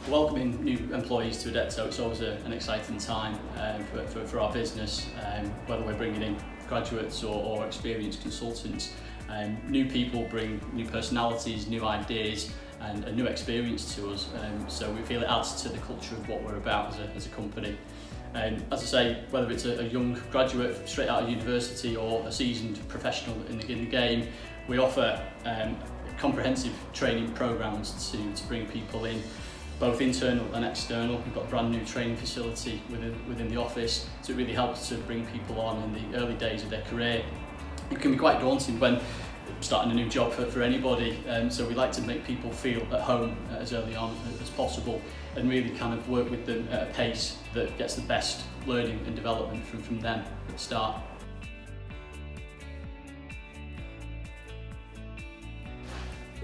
Welcoming new employees to Adecto, it's always an exciting time for our business, whether we're bringing in graduates or experienced consultants. New people bring new personalities, new ideas and a new experience to us, so we feel it adds to the culture of what we're about as a company. As I say, whether it's a young graduate straight out of university or a seasoned professional in the game, we offer comprehensive training programs to bring people in, both internal and external. We've got a brand new training facility within the office, so it really helps to bring people on in the early days of their career. It can be quite daunting when starting a new job for anybody, so we like to make people feel at home as early on as possible and really kind of work with them at a pace that gets the best learning and development from them at the start.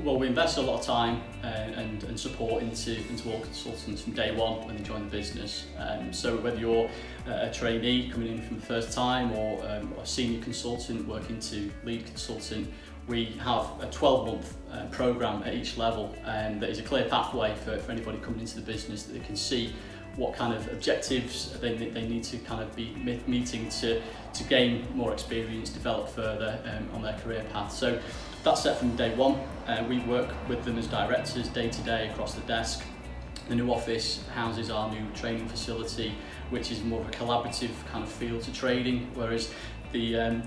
Well, we invest a lot of time and support into all consultants from day one when they join the business. So whether you're a trainee coming in from the first time or a senior consultant working to lead consultant, we have a 12-month programme at each level that is a clear pathway for anybody coming into the business, that they can see what kind of objectives they need to kind of be meeting to gain more experience, develop further on their career path. So that's set from day one. We work with them as directors day to day across the desk. The new office houses our new training facility, which is more of a collaborative kind of feel to training, whereas the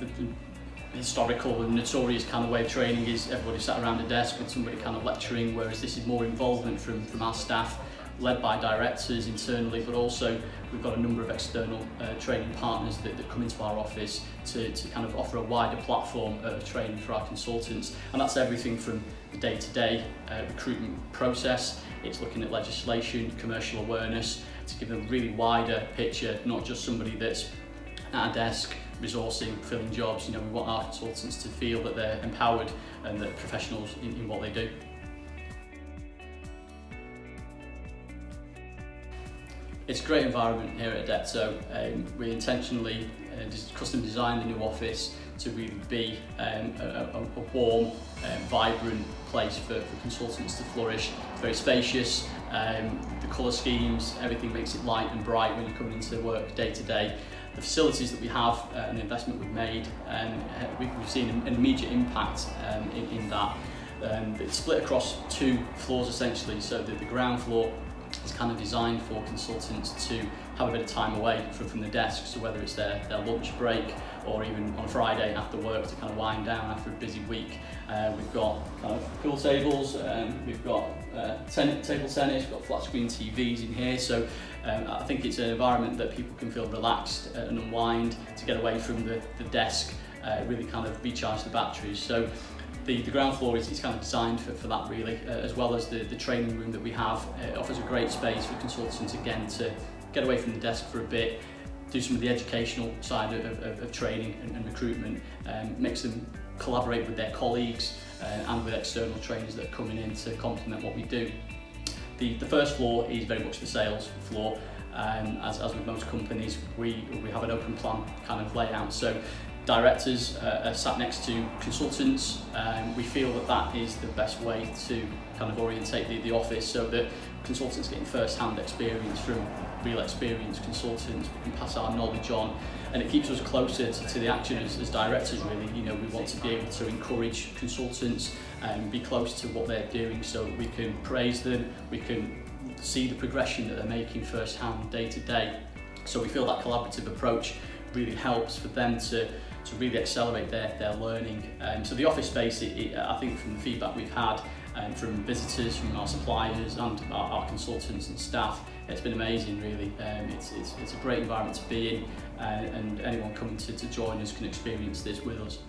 historical and notorious kind of way of training is everybody sat around a desk with somebody kind of lecturing, whereas this is more involvement from our staff, led by directors internally, but also we've got a number of external training partners that come into our office to kind of offer a wider platform of training for our consultants. And that's everything from the day-to-day recruitment process. It's looking at legislation, commercial awareness, to give a really wider picture, not just somebody that's at a desk resourcing, filling jobs. You know, we want our consultants to feel that they're empowered and that professionals in what they do. It's a great environment here at Adecto. We intentionally custom designed the new office to really be a warm, vibrant place for consultants to flourish. It's very spacious, the colour schemes, everything makes it light and bright when you're coming into work day to day. The facilities that we have and the investment we've made, we've seen an immediate impact in that. It's split across 2 floors essentially, so the ground floor is kind of designed for consultants to have a bit of time away from the desk, so whether it's their lunch break or even on a Friday after work to kind of wind down after a busy week. We've got kind of pool tables, we've got table tennis, we've got flat screen TVs in here, so I think it's an environment that people can feel relaxed and unwind, to get away from the desk, really kind of recharge the batteries. So the ground floor is kind of designed for that really, as well as the training room that we have. It offers a great space for consultants again to get away from the desk for a bit, do some of the educational side of training and recruitment, makes them collaborate with their colleagues and with external trainers that are coming in to complement what we do. The first floor is very much the sales floor. As with most companies, we have an open plan kind of layout. So directors are sat next to consultants. We feel that is the best way to kind of orientate the office, so that consultants getting first-hand experience from real experienced consultants. We can pass our knowledge on, and it keeps us closer to the action as directors really. You know, we want to be able to encourage consultants and be close to what they're doing, so we can praise them, we can see the progression that they're making first-hand day to day. So we feel that collaborative approach really helps for them to really accelerate their learning. So the office space, I think from the feedback we've had from visitors, from our suppliers and our consultants and staff, it's been amazing really. It's a great environment to be in, and anyone coming to join us can experience this with us.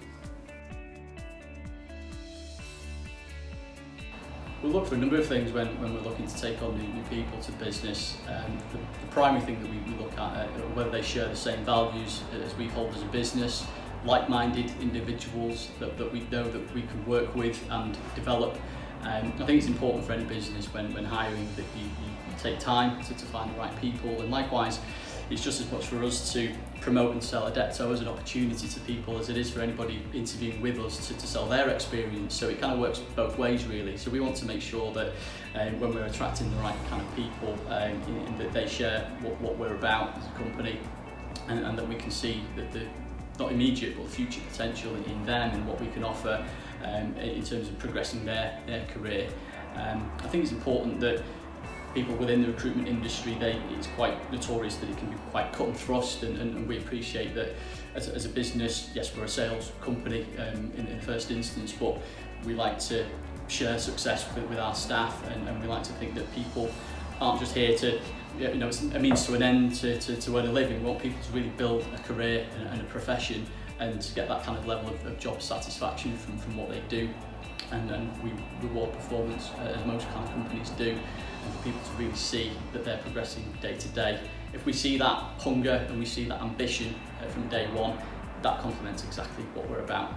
We look for a number of things when we're looking to take on new people to business. The primary thing that we look at whether they share the same values as we hold as a business, like-minded individuals that we know that we can work with and develop. I think it's important for any business when hiring that you take time to find the right people, and likewise it's just as much for us to promote and sell Adecto as an opportunity to people as it is for anybody interviewing with us to sell their experience. So it kind of works both ways really. So we want to make sure that when we're attracting the right kind of people, that they share what we're about as a company, and that we can see that the not immediate but future potential in them and what we can offer in terms of progressing their career. I think it's important that people within the recruitment industry, it's quite notorious that it can be quite cut and thrust, and we appreciate that as a business, yes, we're a sales company in the first instance, but we like to share success with our staff, and we like to think that people aren't just here to, it's a means to an end to earn a living. We want people to really build a career and a profession and to get that kind of level of job satisfaction from what they do. And we reward performance as most kind of companies do, and for people to really see that they're progressing day to day. If we see that hunger and we see that ambition from day one, that complements exactly what we're about.